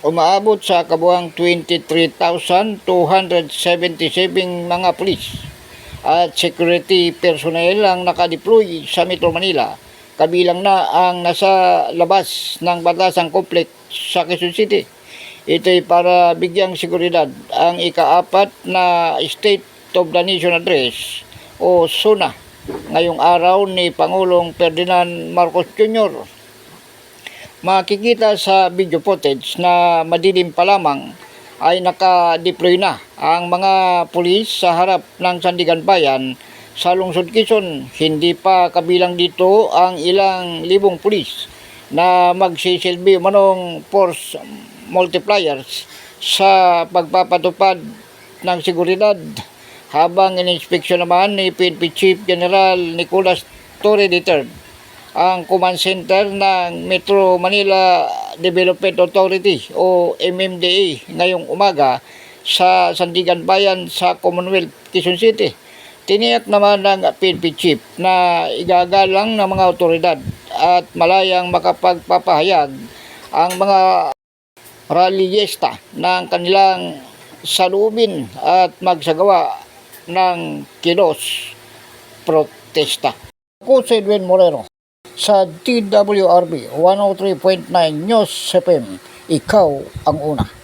umaabot sa kabuang 23,277 mga pulis at security personnel ang nakadeploy sa Metro Manila, kabilang na ang nasa labas ng Batasang Complex sa Quezon City. Ito'y para bigyang seguridad ang ika-4 na State of the Nation Address o SONA ngayong araw ni Pangulong Ferdinand Marcos Jr. Makikita sa video footage na madilim pa lamang ay naka-deploy na ang mga pulis sa harap ng Sandigan Bayan sa lungsod Quezon. Hindi pa kabilang dito ang ilang libong pulis na magsisilbi manong force multipliers sa pagpapatupad ng seguridad, habang in-inspeksyon naman ni PNP Chief General Nicolas Torre III ang command center ng Metro Manila Development Authority o MMDA ngayong umaga sa Sandigan Bayan sa Commonwealth, Quezon City. Tiniyak naman ng PNP Chief na igagalang ng mga otoridad at malayang makapagpapahayag ang mga rallyista ng kanilang salubin at magsagawa ng kilos protesta. Ako si Edwin Moreno sa DWRB 103.9 News FM, ikaw ang una.